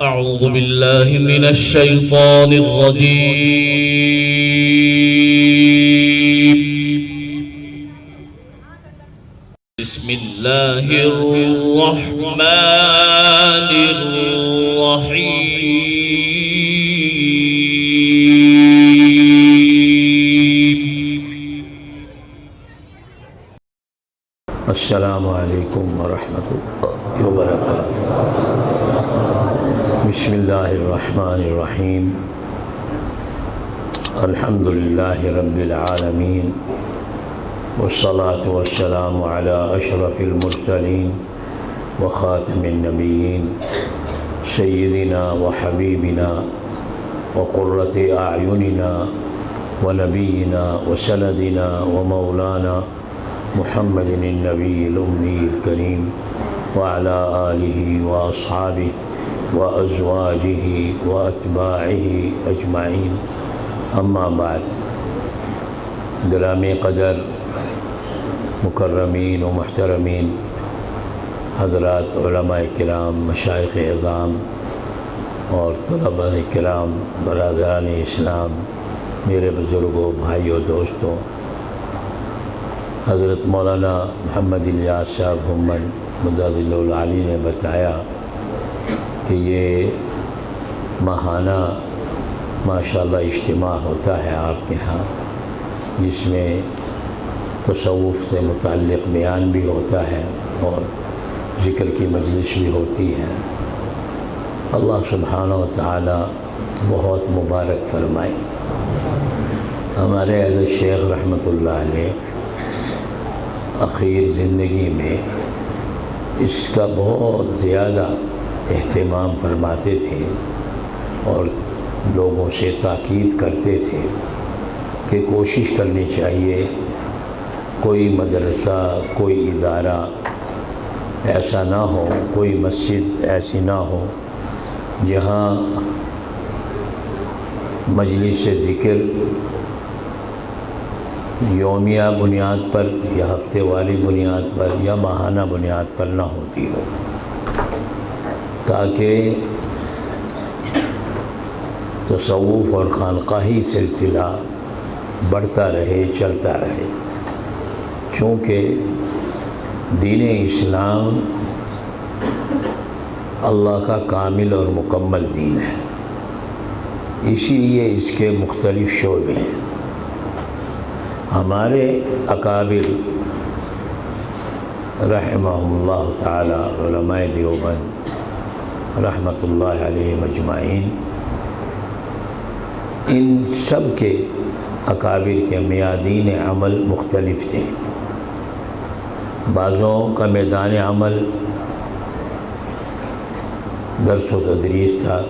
أعوذ بالله من الشيطان الرجيم. بسم الله الرحمن الرحيم. السلام علیکم ورحمۃ اللہ وبرکاتہ. بسم اللہ الرحمن الرحیم. الحمد للہ رب العالمین والصلاة والسلام علی اشرف المرسلین وخاتم النبیین سیدنا وحبیبنا وقرۃ اعیننا ونبینا وسندنا ومولانا محمد النبی الأمی الکریم وعلى آلہ واصحابہ وازواجہ واتباعہ اجمعین. اما بعد. گرامی قدر مکرمین و محترمین حضرات علماء کرام، مشائخ اعظام اور طلباء کرام، برادران اسلام، میرے بزرگوں، بھائیوں، دوستوں، حضرت مولانا محمد الیاس صاحب محمد مدظل العالی نے بتایا کہ یہ ماہانہ ماشاءاللہ اجتماع ہوتا ہے آپ کے ہاں، جس میں تصوف سے متعلق بیان بھی ہوتا ہے اور ذکر کی مجلس بھی ہوتی ہے. اللہ سبحانہ و تعالی بہت مبارک فرمائے. ہمارے حضرت شیخ رحمۃ اللہ علیہ اخیر زندگی میں اس کا بہت زیادہ اہتمام فرماتے تھے اور لوگوں سے تاکید کرتے تھے کہ کوشش کرنی چاہیے کوئی مدرسہ، کوئی ادارہ ایسا نہ ہو، کوئی مسجد ایسی نہ ہو جہاں مجلس ذکر یومیہ بنیاد پر یا ہفتے والی بنیاد پر یا ماہانہ بنیاد پر نہ ہوتی ہو، تاکہ تصوف اور خانقاہی سلسلہ بڑھتا رہے، چلتا رہے. چونکہ دین اسلام اللہ کا کامل اور مکمل دین ہے، اسی لیے اس کے مختلف شعبے ہیں. ہمارے اکابر رحمہم اللہ تعالی، علماء دیوبند رحمۃ اللہ علیہ مجمعین، ان سب کے اکابر کے میادین عمل مختلف تھے. بعضوں کا میدان عمل درس و تدریس تھا،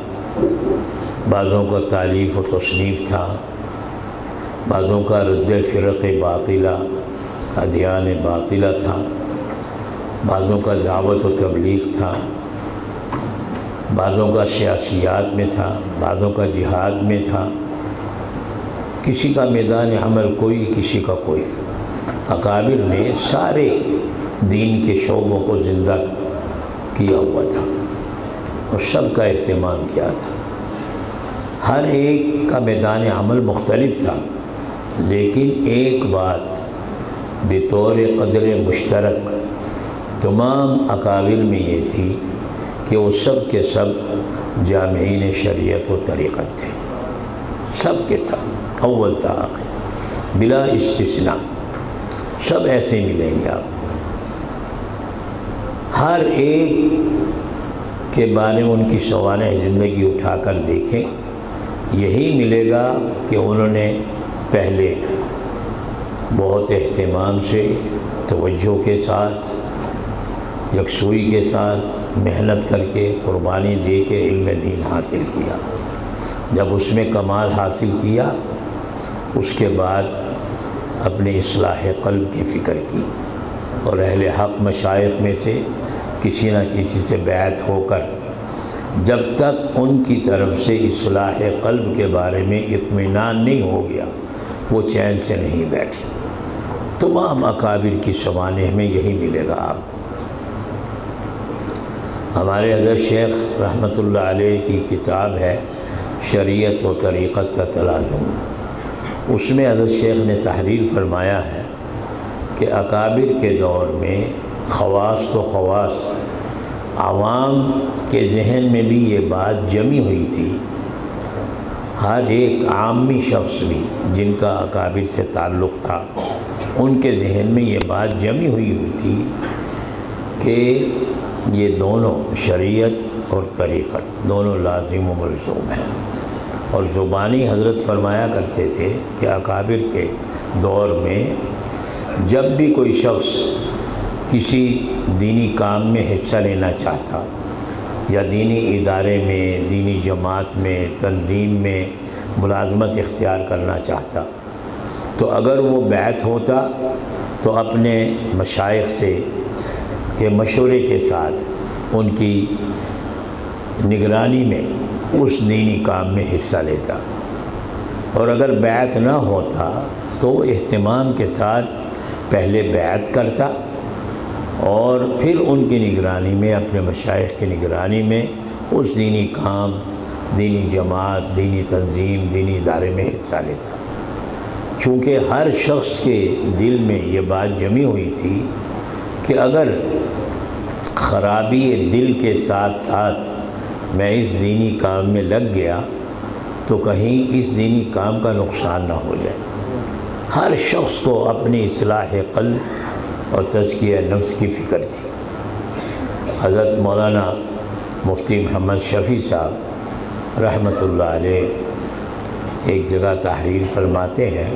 بعضوں کا تالیف و تصنیف تھا، بعضوں کا رد فرق باطلہ، ادیان باطلہ تھا، بعضوں کا دعوت و تبلیغ تھا، بعضوں کا سیاسیات میں تھا، بعضوں کا جہاد میں تھا. کسی کا میدان عمل کوئی، کسی کا کوئی. اکابر نے سارے دین کے شعبوں کو زندہ کیا ہوا تھا اور سب کا اہتمام کیا تھا. ہر ایک کا میدان عمل مختلف تھا، لیکن ایک بات بطور قدر مشترک تمام اکابر میں یہ تھی کہ وہ سب کے سب جامعین شریعت و طریقت تھے. سب کے سب اول تا آخر بلا استثناء سب ایسے ملیں گے آپ کو. ہر ایک کے بارے میں ان کی سوانح زندگی اٹھا کر دیکھیں، یہی ملے گا کہ انہوں نے پہلے بہت اہتمام سے، توجہ کے ساتھ، یکسوئی کے ساتھ محنت کر کے، قربانی دے کے علم دین حاصل کیا. جب اس میں کمال حاصل کیا، اس کے بعد اپنے اصلاح قلب کی فکر کی اور اہل حق مشائخ میں سے کسی نہ کسی سے بیعت ہو کر جب تک ان کی طرف سے اصلاح قلب کے بارے میں اطمینان نہیں ہو گیا، وہ چین سے نہیں بیٹھے. تمام اکابر کی سوانح میں یہی ملے گا آپ کو. ہمارے حضرت شیخ رحمۃ اللہ علیہ کی کتاب ہے شریعت و طریقت کا تلازم، اس میں حضرت شیخ نے تحریر فرمایا ہے کہ اکابر کے دور میں خواص تو خواص عوام کے ذہن میں بھی یہ بات جمی ہوئی تھی، ہر ایک عامی شخص بھی جن کا اکابر سے تعلق تھا ان کے ذہن میں یہ بات جمی ہوئی تھی کہ یہ دونوں شریعت اور طریقت دونوں لازم و ملزوم ہیں۔ اور زبانی حضرت فرمایا کرتے تھے کہ اکابر کے دور میں جب بھی کوئی شخص کسی دینی کام میں حصہ لینا چاہتا یا دینی ادارے میں، دینی جماعت میں، تنظیم میں ملازمت اختیار کرنا چاہتا تو اگر وہ بیعت ہوتا تو اپنے مشائخ سے کے مشورے کے ساتھ ان کی نگرانی میں اس دینی کام میں حصہ لیتا، اور اگر بیعت نہ ہوتا تو وہ اہتمام کے ساتھ پہلے بیعت کرتا اور پھر ان کی نگرانی میں، اپنے مشائخ کی نگرانی میں اس دینی کام، دینی جماعت، دینی تنظیم، دینی ادارے میں حصہ لیتا۔ چونکہ ہر شخص کے دل میں یہ بات جمی ہوئی تھی کہ اگر خرابی دل کے ساتھ ساتھ میں اس دینی کام میں لگ گیا تو کہیں اس دینی کام کا نقصان نہ ہو جائے۔ ہر شخص کو اپنی اصلاح قلب اور تزکیہ نفس کی فکر تھی۔ حضرت مولانا مفتی محمد شفیع صاحب رحمۃ اللہ علیہ ایک جگہ تحریر فرماتے ہیں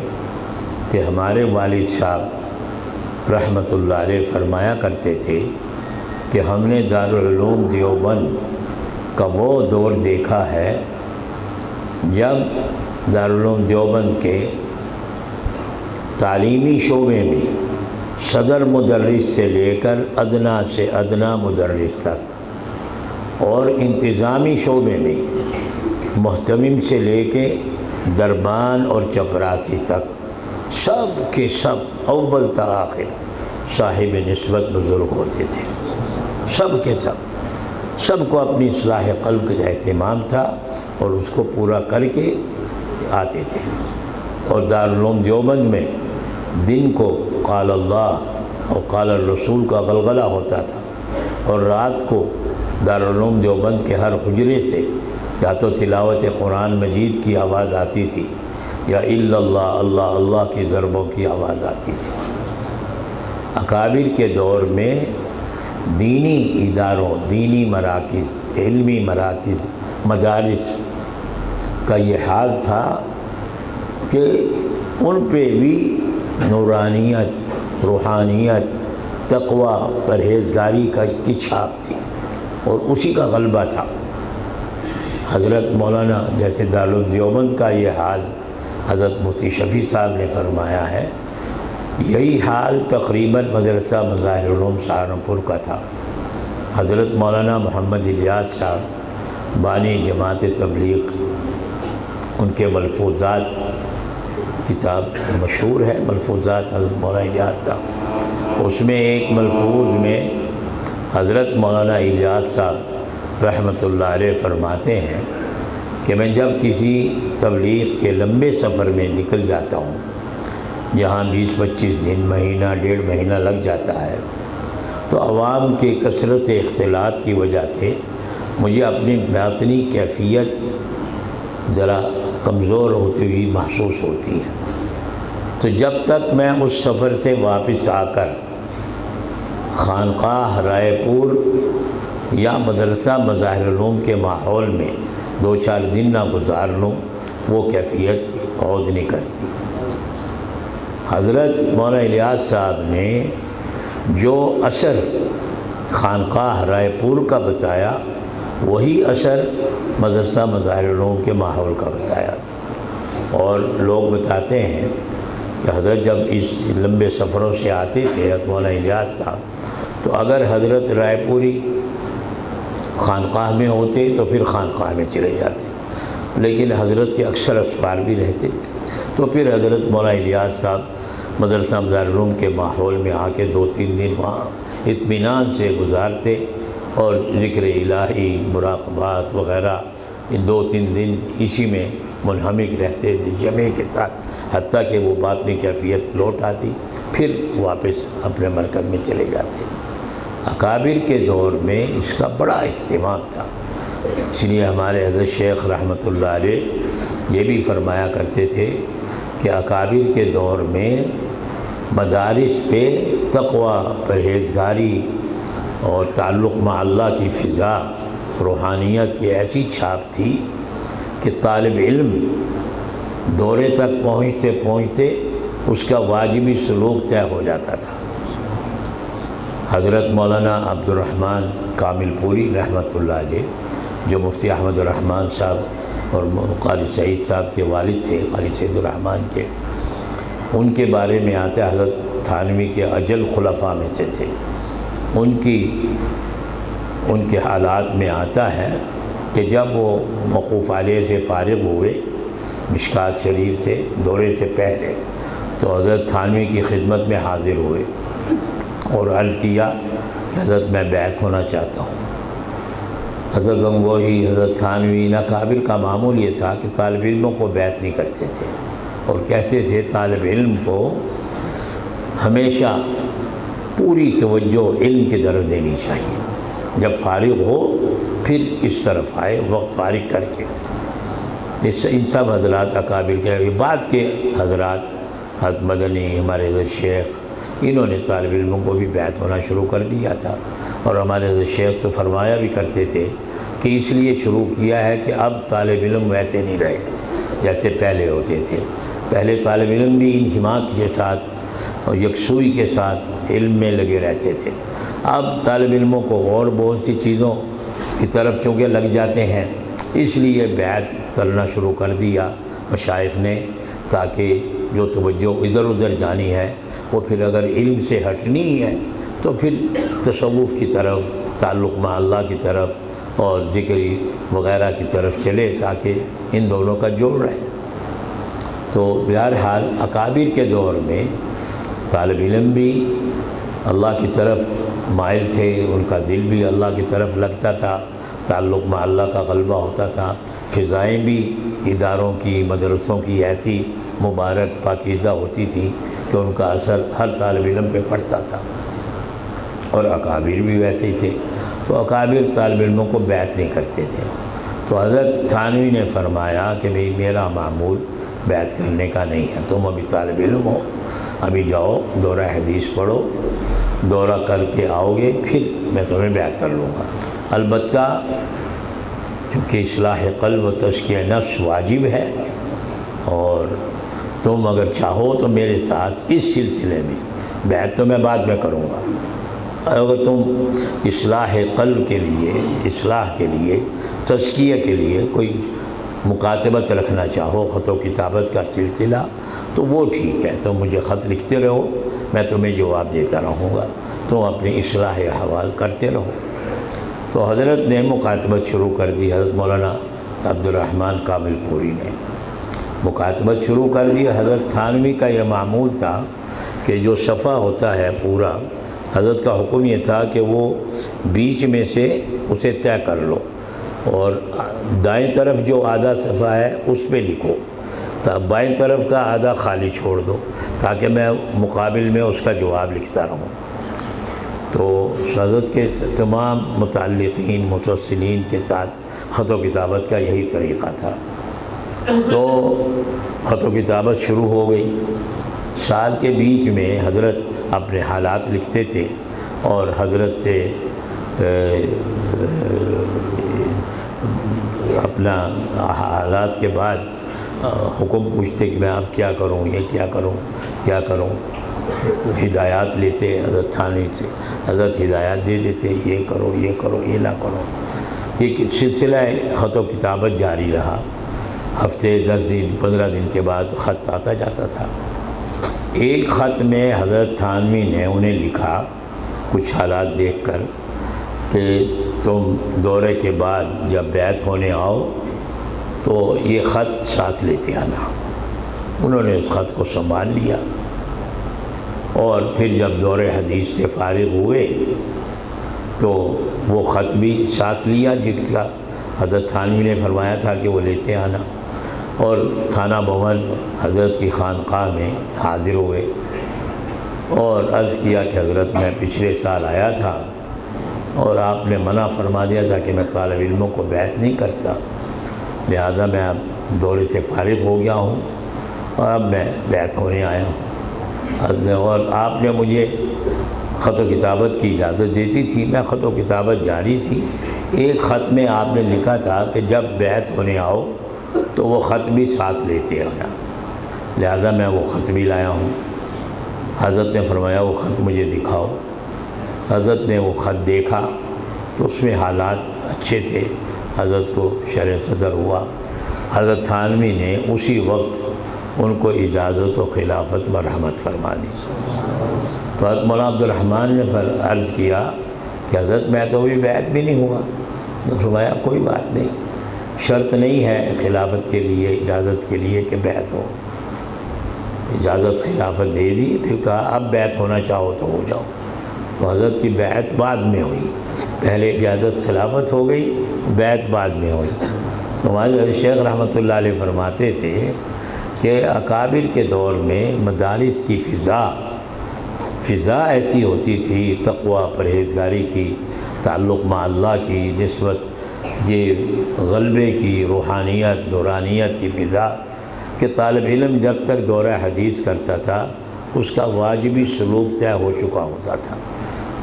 کہ ہمارے والد صاحب رحمۃ اللہ علیہ فرمایا کرتے تھے کہ ہم نے دارالعلوم دیوبند کا وہ دور دیکھا ہے جب دارالعلوم دیوبند کے تعلیمی شعبے میں صدر مدرس سے لے کر ادنا سے ادنا مدرس تک اور انتظامی شعبے میں محتمم سے لے کے دربان اور چپراسی تک سب کے سب اول تا آخر صاحب نسبت بزرگ ہوتے تھے۔ سب کے سب کو اپنی اصلاح قلب کا اہتمام تھا اور اس کو پورا کر کے آتے تھے۔ اور دارالعلوم دیوبند میں دن کو قال اللہ اور قال الرسول کا غلغلہ ہوتا تھا، اور رات کو دارالعلوم دیوبند کے ہر حجرے سے یا تو تلاوت قرآن مجید کی آواز آتی تھی یا اللہ اللہ اللہ کی ضربوں کی آواز آتی تھی۔ اکابر کے دور میں دینی اداروں، دینی مراکز، علمی مراکز، مدارس کا یہ حال تھا کہ ان پہ بھی نورانیت، روحانیت، تقوی، پرہیزگاری کی چھاپ تھی اور اسی کا غلبہ تھا۔ حضرت مولانا جیسے دارالعلوم دیوبند کا یہ حال حضرت مفتی شفیع صاحب نے فرمایا ہے، یہی حال تقریباً مدرسہ مظاہر العلوم سہارنپور کا تھا۔ حضرت مولانا محمد الیاس صاحب بانی جماعت تبلیغ، ان کے ملفوظات کتاب مشہور ہے، ملفوظات حضرت مولانا الیاس صاحب، اس میں ایک ملفوظ میں حضرت مولانا الیاس صاحب رحمۃ اللہ علیہ فرماتے ہیں کہ میں جب کسی تبلیغ کے لمبے سفر میں نکل جاتا ہوں جہاں 20-25 دن، مہینہ، 1.5 مہینہ لگ جاتا ہے، تو عوام کے کثرت اختلاط کی وجہ سے مجھے اپنی باطنی کیفیت ذرا کمزور ہوتی ہوئی محسوس ہوتی ہے۔ تو جب تک میں اس سفر سے واپس آ کر خانقاہ رائے پور یا مدرسہ مظاہر العلوم کے ماحول میں 2-4 دن نہ گزار لوں، وہ کیفیت عود نہیں کرتی۔ حضرت مولانا الیاس صاحب نے جو اثر خانقاہ رائے پور کا بتایا وہی اثر مدرسہ مظاہر العلوم کے ماحول کا بتایا، اور لوگ بتاتے ہیں کہ حضرت جب اس لمبے سفروں سے آتے تھے حضرت مولانا الیاس صاحب، تو اگر حضرت رائے پوری خانقاہ میں ہوتے تو پھر خانقاہ میں چلے جاتے، لیکن حضرت کے اکثر اسفار بھی رہتے تھے، تو پھر حضرت مولانا الیاس صاحب مدرسہ مظاہر العلوم کے ماحول میں آ کے 2-3 دن وہاں اطمینان سے گزارتے اور ذکر الہی، مراقبات وغیرہ، ان 2-3 دن اسی میں منہمک رہتے تھے جمع کے ساتھ، حتیٰ کہ وہ باطنی کیفیت لوٹ آتی، پھر واپس اپنے مرکز میں چلے جاتے۔ اکابر کے دور میں اس کا بڑا اہتمام تھا، اس لیے ہمارے حضرت شیخ رحمۃ اللہ علیہ یہ بھی فرمایا کرتے تھے کہ اکابر کے دور میں مدارس پہ تقوی، پرہیزگاری اور تعلق مع اللہ کی فضا، روحانیت کی ایسی چھاپ تھی کہ طالب علم دورے تک پہنچتے پہنچتے اس کا واجبی سلوک طے ہو جاتا تھا۔ حضرت مولانا عبد الرحمن کامل پوری رحمۃ اللہ علیہ، جو مفتی احمد الرحمن صاحب اور قاری سعید صاحب کے والد تھے، قاری سعید الرحمن کے، ان کے بارے میں آتا ہے حضرت تھانوی کے اجل خلفاء میں سے تھے۔ ان کے حالات میں آتا ہے کہ جب وہ موقوف علیہ سے فارغ ہوئے، مشکات شریف سے دورے سے پہلے، تو حضرت تھانوی کی خدمت میں حاضر ہوئے اور عرض کیا کہ حضرت میں بیعت ہونا چاہتا ہوں۔ حضرت گنگوہی، حضرت تھانوی، اکابر کا معمول یہ تھا کہ طالب علموں کو بیعت نہیں کرتے تھے اور کہتے تھے طالب علم کو ہمیشہ پوری توجہ علم کی طرف دینی چاہیے، جب فارغ ہو پھر اس طرف آئے، وقت فارغ کر کے۔ ان سب حضرات اکابر کے بعد کے حضرات، حضرت مدنی، ہمارے حضرت شیخ، انہوں نے طالب علموں کو بھی بیعت ہونا شروع کر دیا تھا، اور ہمارے حضرت شیخ تو فرمایا بھی کرتے تھے کہ اس لیے شروع کیا ہے کہ اب طالب علم ویسے نہیں رہے جیسے پہلے ہوتے تھے۔ پہلے طالب علم بھی انہماک کے ساتھ اور یکسوئی کے ساتھ علم میں لگے رہتے تھے، اب طالب علموں کو اور بہت سی چیزوں کی طرف چونکہ لگ جاتے ہیں، اس لیے بیعت کرنا شروع کر دیا مشائخ نے، تاکہ جو توجہ ادھر ادھر جانی ہے وہ پھر اگر علم سے ہٹنی ہے تو پھر تصوف کی طرف، تعلق مع اللہ کی طرف اور ذکری وغیرہ کی طرف چلے، تاکہ ان دونوں کا جوڑ رہے۔ تو بہرحال اکابر کے دور میں طالب علم بھی اللہ کی طرف مائل تھے، ان کا دل بھی اللہ کی طرف لگتا تھا، تعلق مع اللہ کا غلبہ ہوتا تھا، فضائیں بھی اداروں کی، مدرسوں کی ایسی مبارک پاکیزہ ہوتی تھی کہ ان کا اثر ہر طالب علم پہ پڑتا تھا، اور اکابر بھی ویسے ہی تھے۔ تو اکابر طالب علموں کو بیعت نہیں کرتے تھے، تو حضرت تھانوی نے فرمایا کہ بھئی میرا معمول بیعت کرنے کا نہیں ہے، تم ابھی طالب علم ہو، ابھی جاؤ دورہ حدیث پڑھو، دورہ کر کے آؤ گے پھر میں تمہیں بیعت کر لوں گا۔ البتہ چونکہ اصلاح قلب و تزکیہ نفس واجب ہے، اور تم اگر چاہو تو میرے ساتھ اس سلسلے میں بیعت تو میں بعد میں کروں گا، اگر تم اصلاح قلب کے لیے، اصلاح کے لیے، تزکیہ کے لیے کوئی مکاتبت رکھنا چاہو، خط و کتابت کا سلسلہ، تو وہ ٹھیک ہے، تم مجھے خط لکھتے رہو، میں تمہیں جواب دیتا رہوں گا، تم اپنی اصلاح احوال کرتے رہو۔ تو حضرت نے مکاتبت شروع کر دی، حضرت مولانا عبد الرحمن کامل پوری نے مکاتبت شروع کر دی۔ حضرت تھانوی کا یہ معمول تھا کہ جو صفحہ ہوتا ہے پورا، حضرت کا حکم یہ تھا کہ وہ بیچ میں سے اسے طے کر لو، اور دائیں طرف جو آدھا صفحہ ہے اس پہ لکھو، بائیں طرف کا آدھا خالی چھوڑ دو، تاکہ میں مقابل میں اس کا جواب لکھتا رہوں۔ تو حضرت کے تمام متعلقین، متصلین کے ساتھ خط و کتابت کا یہی طریقہ تھا۔ تو خط و کتابت شروع ہو گئی، سال کے بیچ میں حضرت اپنے حالات لکھتے تھے، اور حضرت سے اپنا حالات کے بعد حکم پوچھتے کہ میں اب کیا کروں، یہ کیا کروں، کیا کروں، تو ہدایات لیتے حضرت تھانوی سے، حضرت ہدایات دے دیتے، یہ کرو، یہ کرو، یہ نہ کرو۔ یہ سلسلہ خط و کتابت جاری رہا، ہفتے 10 دن 15 دن کے بعد خط آتا جاتا تھا۔ ایک خط میں حضرت تھانوی نے انہیں لکھا کچھ حالات دیکھ کر کہ تم دورے کے بعد جب بیعت ہونے آؤ تو یہ خط ساتھ لیتے آنا۔ انہوں نے اس خط کو سنبھال لیا، اور پھر جب دورے حدیث سے فارغ ہوئے تو وہ خط بھی ساتھ لیا جس کا حضرت تھانوی نے فرمایا تھا کہ وہ لیتے آنا، اور تھانہ بھون حضرت کی خانقاہ میں حاضر ہوئے اور عرض کیا کہ حضرت میں پچھلے سال آیا تھا اور آپ نے منع فرما دیا تھا کہ میں طالب علموں کو بیعت نہیں کرتا، لہذا میں اب دورے سے فارغ ہو گیا ہوں اور اب میں بیعت ہونے آیا ہوں، اور آپ نے مجھے خط و کتابت کی اجازت دیتی تھی، میں خط و کتابت جاری تھی۔ ایک خط میں آپ نے لکھا تھا کہ جب بیعت ہونے آؤ تو وہ خط بھی ساتھ لیتے آنا، لہذا میں وہ خط بھی لایا ہوں۔ حضرت نے فرمایا وہ خط مجھے دکھاؤ۔ حضرت نے وہ خط دیکھا تو اس میں حالات اچھے تھے، حضرت کو شرح صدر ہوا۔ حضرت تھانوی نے اسی وقت ان کو اجازت و خلافت مرحمت فرما دی۔ تو حضرت مولانا عبدالرحمن نے عرض کیا کہ حضرت میں تو ابھی بیعت بھی نہیں ہوا۔ تو فرمایا کوئی بات نہیں، شرط نہیں ہے خلافت کے لیے، اجازت کے لیے کہ بیعت ہو۔ اجازت خلافت دے دی، پھر کہا اب بیعت ہونا چاہو تو ہو جاؤ۔ تو حضرت کی بیعت بعد میں ہوئی، پہلے اجازت خلافت ہو گئی، بیعت بعد میں ہوئی۔ تو ہمارے شیخ رحمۃ اللہ علیہ فرماتے تھے کہ اکابر کے دور میں مدارس کی فضا ایسی ہوتی تھی، تقویٰ پرہیزگاری کی، تعلق مع اللہ کی، نسبت یہ غلبے کی، روحانیت نورانیت کی فضا، کہ طالب علم جب تک دورہ حدیث کرتا تھا اس کا واجبی سلوک طے ہو چکا ہوتا تھا۔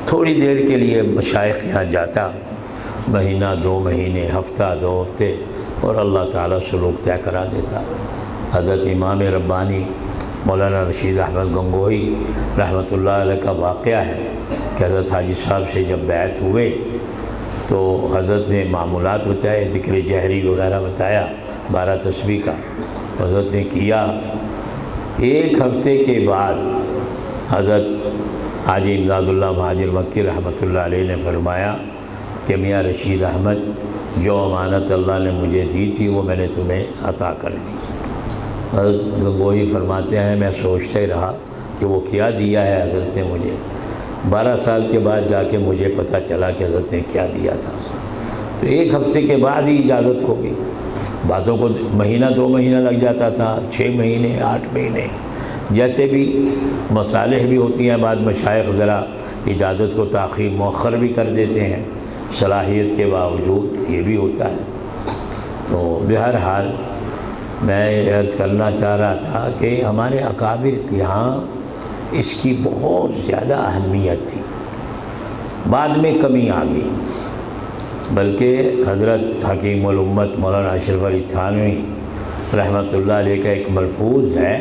تھوڑی دیر کے لیے مشائخ یہاں جاتا، مہینہ 2 مہینے، ہفتہ 2 ہفتے، اور اللہ تعالیٰ سلوک طے کرا دیتا۔ حضرت امام ربانی مولانا رشید احمد گنگوہی رحمۃ اللہ علیہ کا واقعہ ہے کہ حضرت حاجی صاحب سے جب بیعت ہوئے تو حضرت نے معمولات بتائے، ذکر جہری وغیرہ بتایا، 12 تسبیح کا حضرت نے کیا۔ ایک ہفتے کے بعد حضرت حاجی امداد اللہ مہاجر مکی رحمۃ اللہ علیہ نے فرمایا کہ میاں رشید احمد، جو امانت اللہ نے مجھے دی تھی وہ میں نے تمہیں عطا کر دی۔ حضرت گنگوہی فرماتے ہیں میں سوچتا ہی رہا کہ وہ کیا دیا ہے حضرت نے مجھے۔ 12 سال کے بعد جا کے مجھے پتہ چلا کہ حضرت نے کیا دیا تھا۔ تو ایک ہفتے کے بعد ہی اجازت ہو گئی۔ باتوں کو مہینہ 2 مہینہ لگ جاتا تھا، 6 مہینے 8 مہینے، جیسے بھی مصالح بھی ہوتی ہیں، بعد مشائخ ذرا اجازت کو تاخیر مؤخر بھی کر دیتے ہیں، صلاحیت کے باوجود یہ بھی ہوتا ہے۔ تو بہرحال میں عرض کرنا چاہ رہا تھا کہ ہمارے اکابر کے یہاں اس کی بہت زیادہ اہمیت تھی، بعد میں کمی آ گئی، بلکہ حضرت حکیم الامت مولانا اشرف علی تھانوی رحمۃ اللہ علیہ کا ایک ملفوظ ہے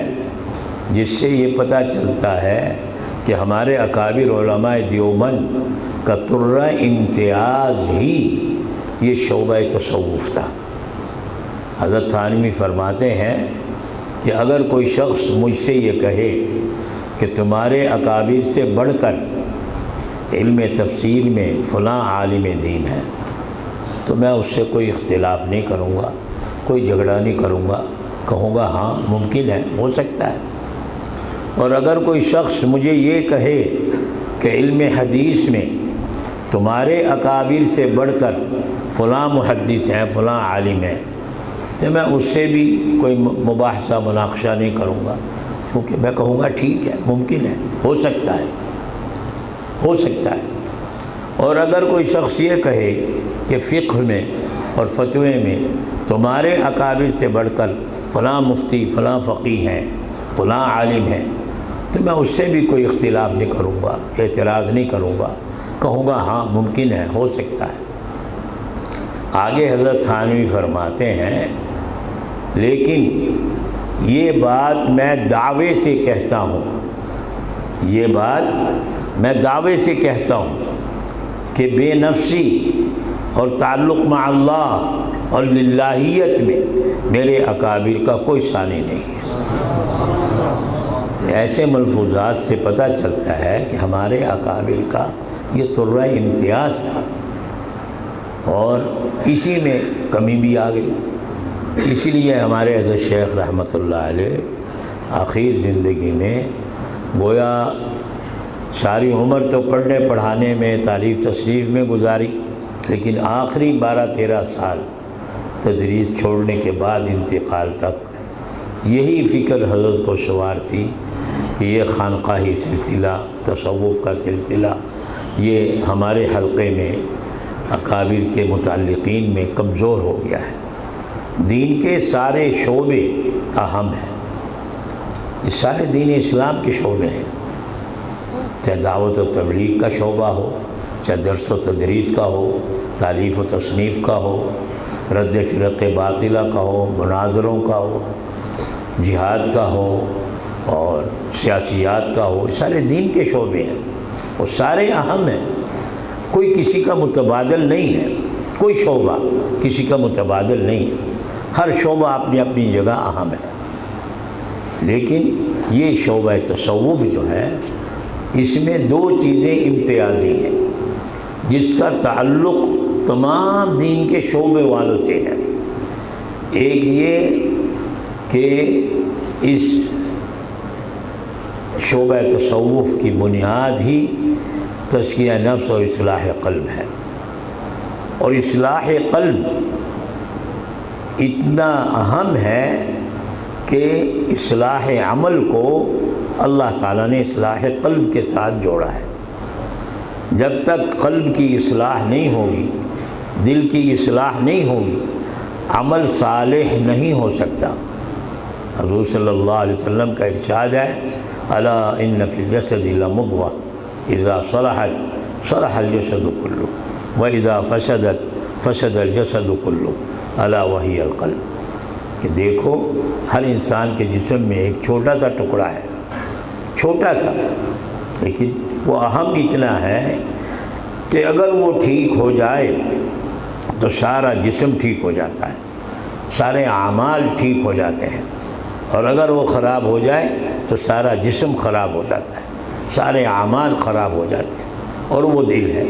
جس سے یہ پتہ چلتا ہے کہ ہمارے اکابر علماء دیوبند کا ترہ امتیاز ہی یہ شعبہ تصوف تھا۔ حضرت تھانوی فرماتے ہیں کہ اگر کوئی شخص مجھ سے یہ کہے کہ تمہارے اکابر سے بڑھ کر علم تفسیر میں فلاں عالم دین ہے تو میں اس سے کوئی اختلاف نہیں کروں گا، کوئی جھگڑا نہیں کروں گا، کہوں گا ہاں ممکن ہے، ہو سکتا ہے۔ اور اگر کوئی شخص مجھے یہ کہے کہ علم حدیث میں تمہارے اکابر سے بڑھ کر فلاں محدث ہیں، فلاں عالم ہیں، تو میں اس سے بھی کوئی مباحثہ مناقشہ نہیں کروں گا، کیونکہ میں کہوں گا ٹھیک ہے، ممکن ہے، ہو سکتا ہے، ہو سکتا ہے۔ اور اگر کوئی شخص یہ کہے کہ فقہ میں اور فتوے میں تمہارے اکابر سے بڑھ کر فلاں مفتی، فلاں فقیہ ہیں، فلاں عالم ہیں، تو میں اس سے بھی کوئی اختلاف نہیں کروں گا، اعتراض نہیں کروں گا، کہوں گا ہاں ممکن ہے، ہو سکتا ہے۔ آگے حضرت تھانوی فرماتے ہیں لیکن یہ بات میں دعوے سے کہتا ہوں، یہ بات میں دعوے سے کہتا ہوں کہ بے نفسی اور تعلق مع اللہ اور للہیت میں میرے اکابر کا کوئی ثانی نہیں ہے۔ ایسے ملفوظات سے پتہ چلتا ہے کہ ہمارے اکابر کا یہ ترہ امتیاز تھا، اور اسی میں کمی بھی آ گئی۔ اسی لیے ہمارے حضرت شیخ رحمۃ اللہ علیہ آخر زندگی میں گویا ساری عمر تو پڑھنے پڑھانے میں تعلیف تصنیف میں گزاری، لیکن آخری 12-13 سال تدریس چھوڑنے کے بعد انتقال تک یہی فکر حضرت کو سوار تھی کہ یہ خانقاہی سلسلہ، تصوف کا سلسلہ، یہ ہمارے حلقے میں اکابر کے متعلقین میں کمزور ہو گیا ہے۔ دین کے سارے شعبے اہم ہیں، یہ سارے دین اسلام کے شعبے ہیں، چاہے دعوت و تبلیغ کا شعبہ ہو، چاہے درس و تدریس کا ہو، تالیف و تصنیف کا ہو، رد فرق باطلہ کا ہو، مناظروں کا ہو، جہاد کا ہو اور سیاسیات کا ہو، یہ سارے دین کے شعبے ہیں، وہ سارے اہم ہیں، کوئی کسی کا متبادل نہیں ہے، کوئی شعبہ کسی کا متبادل نہیں ہے، ہر شعبہ اپنی اپنی جگہ اہم ہے۔ لیکن یہ شعبہ تصوف جو ہے اس میں 2 چیزیں امتیازی ہیں جس کا تعلق تمام دین کے شعبے والوں سے ہے۔ ایک یہ کہ اس شعبہ تصوف کی بنیاد ہی تزکیہ نفس اور اصلاح قلب ہے، اور اصلاح قلب اتنا اہم ہے کہ اصلاح عمل کو اللہ تعالیٰ نے اصلاح قلب کے ساتھ جوڑا ہے۔ جب تک قلب کی اصلاح نہیں ہوگی، دل کی اصلاح نہیں ہوگی، عمل صالح نہیں ہو سکتا۔ حضور صلی اللہ علیہ وسلم کا ارشاد ہے، الا ان فی الجسد لمضغہ اذا صلحت صلح الجسد کلہ واذا فسدت فسد الجسد کلہ الا وہی القلب، کہ دیکھو ہر انسان کے جسم میں ایک چھوٹا سا ٹکڑا ہے، چھوٹا سا، لیکن وہ اہم اتنا ہے کہ اگر وہ ٹھیک ہو جائے تو سارا جسم ٹھیک ہو جاتا ہے، سارے اعمال ٹھیک ہو جاتے ہیں، اور اگر وہ خراب ہو جائے تو سارا جسم خراب ہو جاتا ہے، سارے اعمال خراب ہو جاتے ہیں، اور وہ دل ہے۔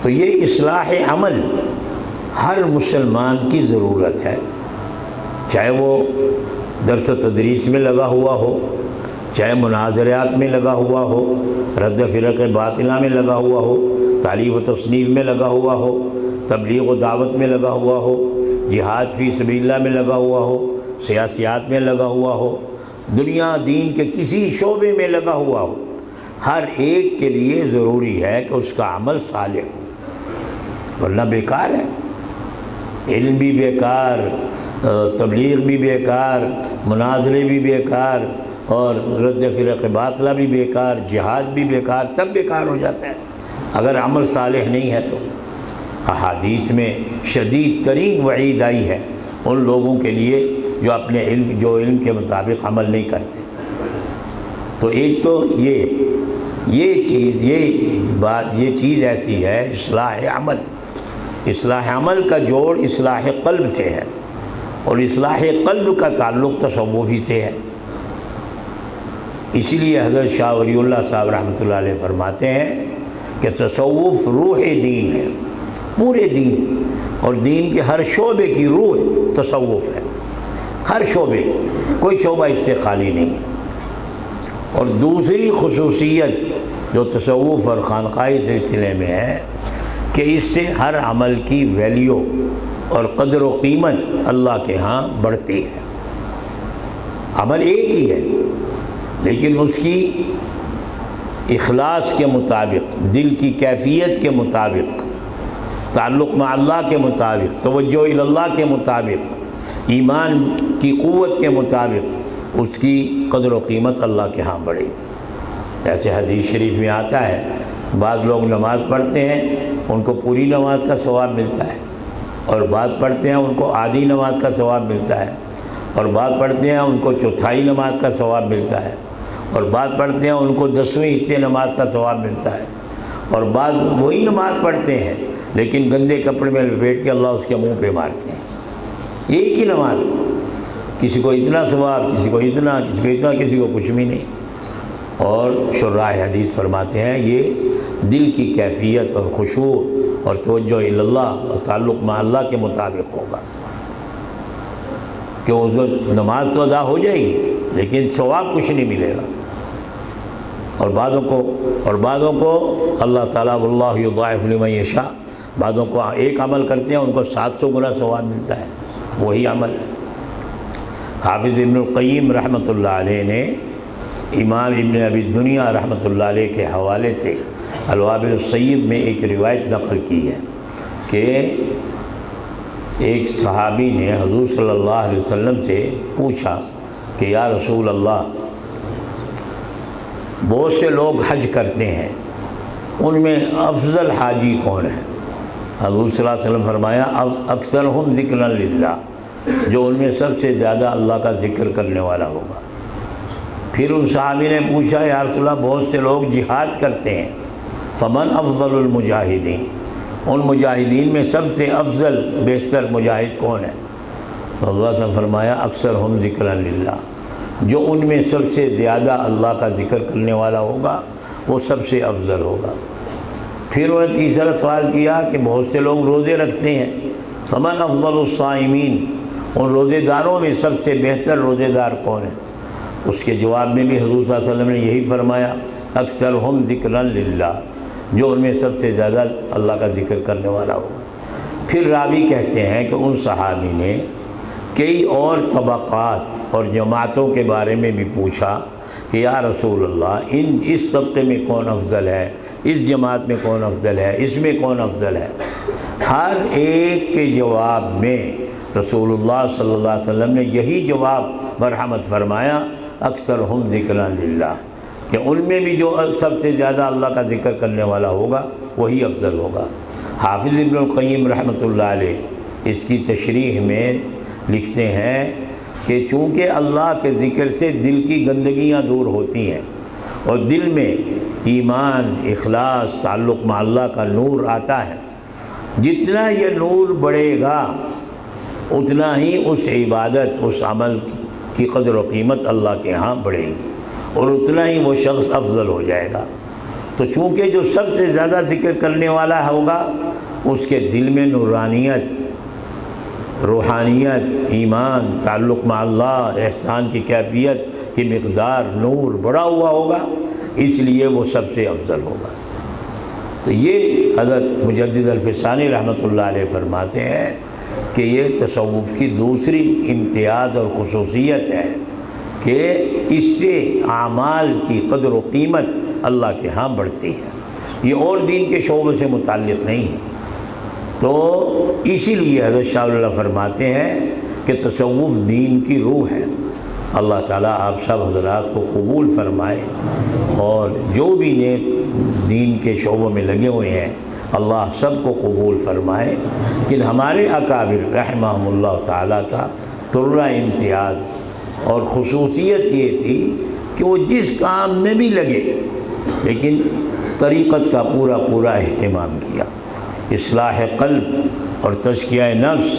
تو یہ اصلاح عمل ہر مسلمان کی ضرورت ہے، چاہے وہ درس و تدریس میں لگا ہوا ہو، چاہے مناظرات میں لگا ہوا ہو، رد فرق باطلہ میں لگا ہوا ہو، تعلیف و تصنیف میں لگا ہوا ہو، تبلیغ و دعوت میں لگا ہوا ہو، جہاد فی سبیل اللہ میں لگا ہوا ہو، سیاسیات میں لگا ہوا ہو، دنیا دین کے کسی شعبے میں لگا ہوا ہو، ہر ایک کے لیے ضروری ہے کہ اس کا عمل صالح ہو، ورنہ بیکار ہے، علم بھی بیکار، تبلیغ بھی بیکار، مناظرے بھی بیکار، اور رد فرق باطلہ بھی بیکار، جہاد بھی بیکار، سب بیکار ہو جاتا ہے اگر عمل صالح نہیں ہے تو۔ احادیث میں شدید ترین وعید آئی ہے ان لوگوں کے لیے جو اپنے علم کے مطابق عمل نہیں کرتے۔ تو ایک تو یہ چیز ایسی ہے، اصلاح عمل، اصلاح عمل کا جوڑ اصلاح قلب سے ہے، اور اصلاح قلب کا تعلق تصوفی سے ہے۔ اسی لیے حضرت شاہ ولی اللہ صاحب رحمۃ اللہ علیہ فرماتے ہیں کہ تصوف روح دین ہے، پورے دین اور دین کے ہر شعبے کی روح تصوف ہے، ہر شعبے، کوئی شعبہ اس سے خالی نہیں ہے۔ اور دوسری خصوصیت جو تصوف اور خانقاہی سلسلے میں ہے کہ اس سے ہر عمل کی ویلیو اور قدر و قیمت اللہ کے ہاں بڑھتی ہے۔ عمل ایک ہی ہے لیکن اس کی اخلاص کے مطابق، دل کی کیفیت کے مطابق، تعلق مع اللہ کے مطابق، توجہ الی اللہ کے مطابق، ایمان کی قوت کے مطابق اس کی قدر و قیمت اللہ کے ہاں بڑھے۔ جیسے حدیث شریف میں آتا ہے، بعض لوگ نماز پڑھتے ہیں ان کو پوری نماز کا ثواب ملتا ہے، اور بعض پڑھتے ہیں ان کو آدھی نماز کا ثواب ملتا ہے، اور بعض پڑھتے ہیں ان کو چوتھائی نماز کا ثواب ملتا ہے، اور بعض پڑھتے ہیں ان کو 10ویں حصے نماز کا ثواب ملتا ہے، اور بعض وہی نماز پڑھتے ہیں لیکن گندے کپڑے میں لپیٹ کے اللہ اس کے منہ پہ مارتے ہیں۔ ایک ہی نماز، کسی کو اتنا ثواب، کسی کو اتنا، کسی کو اتنا، کسی کو کچھ بھی نہیں۔ اور شراح حدیث فرماتے ہیں یہ دل کی کیفیت اور خشوع اور توجہ الی اللہ اور تعلق مع اللہ کے مطابق ہوگا، کہ اس کو نماز تو ادا ہو جائے گی لیکن ثواب کچھ نہیں ملے گا۔ اور بعضوں کو اللہ تعالیٰ واللہ یضاعف لمن یشاء، بعضوں کو ایک عمل کرتے ہیں ان کو 700 گنا ثواب ملتا ہے، وہی عمل۔ حافظ ابن القیم رحمۃ اللہ علیہ نے امام ابن ابی دنیا رحمۃ اللہ علیہ کے حوالے سے الوابل الصیب میں ایک روایت نقل کی ہے کہ ایک صحابی نے حضور صلی اللہ علیہ وسلم سے پوچھا کہ یا رسول اللہ، بہت سے لوگ حج کرتے ہیں، ان میں افضل حاجی کون ہے؟ حضور صلی اللہ علیہ وسلم فرمایا اکثرہم ذکرا للہ، جو ان میں سب سے زیادہ اللہ کا ذکر کرنے والا ہوگا۔ پھر ان صحابی نے پوچھا یا رسول اللہ، بہت سے لوگ جہاد کرتے ہیں، فمن افضل المجاہدین، ان مجاہدین میں سب سے افضل بہتر مجاہد کون ہے؟ تو اللہ صلی اللہ علیہ وسلم فرمایا اکثرہم ذکرا للہ، جو ان میں سب سے زیادہ اللہ کا ذکر کرنے والا ہوگا وہ سب سے افضل ہوگا۔ پھر انہوں نے تیسرا سوال کیا کہ بہت سے لوگ روزے رکھتے ہیں، فمن افضل الصائمین، ان روزے داروں میں سب سے بہتر روزے دار کون ہے؟ اس کے جواب میں بھی حضور صلی اللہ علیہ وسلم نے یہی فرمایا اکثرہم ذکرا للہ، جو ان میں سب سے زیادہ اللہ کا ذکر کرنے والا ہوگا۔ پھر راوی کہتے ہیں کہ ان صحابی نے کئی اور طبقات اور جماعتوں کے بارے میں بھی پوچھا کہ یا رسول اللہ، اس طبقے میں کون افضل ہے، اس جماعت میں کون افضل ہے، اس میں کون افضل ہے؟ ہر ایک کے جواب میں رسول اللہ صلی اللہ علیہ وسلم نے یہی جواب مرحمت فرمایا اکثرہم ذکرا للہ، کہ ان میں بھی جو سب سے زیادہ اللہ کا ذکر کرنے والا ہوگا وہی افضل ہوگا۔ حافظ ابن القیم رحمۃ اللہ علیہ اس کی تشریح میں لکھتے ہیں کہ چونکہ اللہ کے ذکر سے دل کی گندگیاں دور ہوتی ہیں اور دل میں ایمان، اخلاص، تعلق مع اللہ کا نور آتا ہے، جتنا یہ نور بڑھے گا اتنا ہی اس عبادت، اس عمل کی قدر و قیمت اللہ کے ہاں بڑھے گی اور اتنا ہی وہ شخص افضل ہو جائے گا۔ تو چونکہ جو سب سے زیادہ ذکر کرنے والا ہوگا اس کے دل میں نورانیت، روحانیت، ایمان، تعلق مع اللہ، احسان کی کیفیت کی مقدار، نور بڑھا ہوا ہوگا، اس لیے وہ سب سے افضل ہوگا۔ تو یہ حضرت مجدد الفسانی رحمۃ اللہ علیہ فرماتے ہیں کہ یہ تصوف کی دوسری امتیاز اور خصوصیت ہے کہ اس سے اعمال کی قدر و قیمت اللہ کے ہاں بڑھتی ہے، یہ اور دین کے شعبے سے متعلق نہیں ہے۔ تو اسی لیے حضرت شاہ اللہ فرماتے ہیں کہ تصوف دین کی روح ہے۔ اللہ تعالیٰ آپ سب حضرات کو قبول فرمائے، اور جو بھی نیک دین کے شعبوں میں لگے ہوئے ہیں اللہ سب کو قبول فرمائے۔ کہ ہمارے اکابر رحمہم اللہ تعالیٰ کا طرہ امتیاز اور خصوصیت یہ تھی کہ وہ جس کام میں بھی لگے لیکن طریقت کا پورا اہتمام کیا، اصلاح قلب اور تزکیہ نفس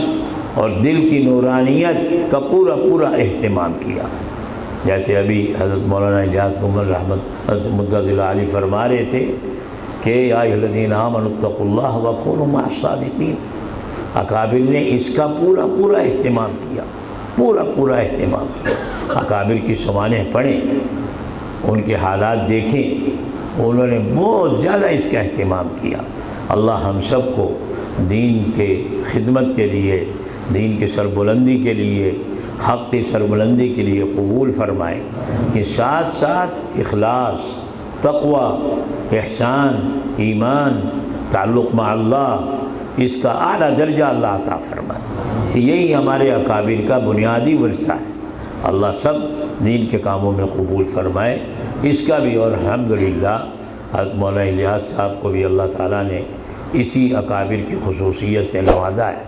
اور دل کی نورانیت کا پورا اہتمام کیا۔ جیسے ابھی حضرت مولانا الیاس گمر رحمت مدد علی فرما رہے تھے کہ یا ایھا الذین آمنوا اتقوا اللہ وکونوا مع الصادقین، اکابر نے اس کا پورا اہتمام کیا، پورا اہتمام کیا۔ اکابر کی سوانح پڑھیں، ان کے حالات دیکھیں، انہوں نے بہت زیادہ اس کا اہتمام کیا۔ اللہ ہم سب کو دین کے خدمت کے لیے، دین کی سربلندی کے لیے، حق کی سربلندی کے لیے قبول فرمائے، کہ ساتھ ساتھ اخلاص، تقوی، احسان، ایمان، تعلق مع اللہ، اس کا اعلیٰ درجہ اللہ عطا فرمائے، کہ یہی ہمارے اکابر کا بنیادی ورثہ ہے۔ اللہ سب دین کے کاموں میں قبول فرمائے۔ اس کا بھی، اور الحمدللہ حضرت مولانا الیاس صاحب کو بھی اللہ تعالیٰ نے اسی اکابر کی خصوصیت سے نوازا ہے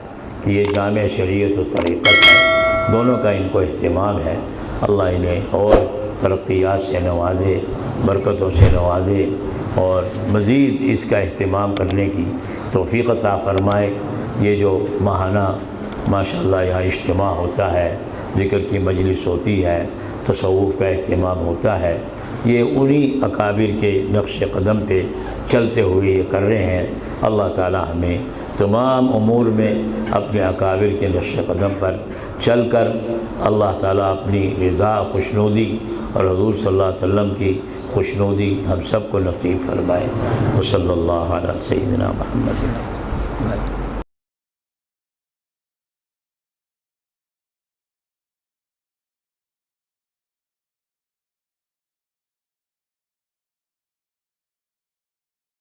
کہ یہ جامع شریعت و طریقت ہے، دونوں کا ان کو اہتمام ہے۔ اللہ انہیں اور ترقیات سے نوازے، برکتوں سے نوازے، اور مزید اس کا اہتمام کرنے کی توفیق عطا فرمائے۔ یہ جو ماہانہ ماشاءاللہ یہاں اجتماع ہوتا ہے، ذکر کی مجلس ہوتی ہے، تصوف کا اہتمام ہوتا ہے، یہ انہی اکابر کے نقش قدم پہ چلتے ہوئے یہ کر رہے ہیں۔ اللہ تعالیٰ ہمیں تمام امور میں اپنے اکابر کے نقش قدم پر چل کر اللہ تعالیٰ اپنی رضا، خوشنودی اور حضور صلی اللہ علیہ وسلم کی خوشنودی ہم سب کو نصیب فرمائے۔ وصلی اللہ علی سیدنا محمد۔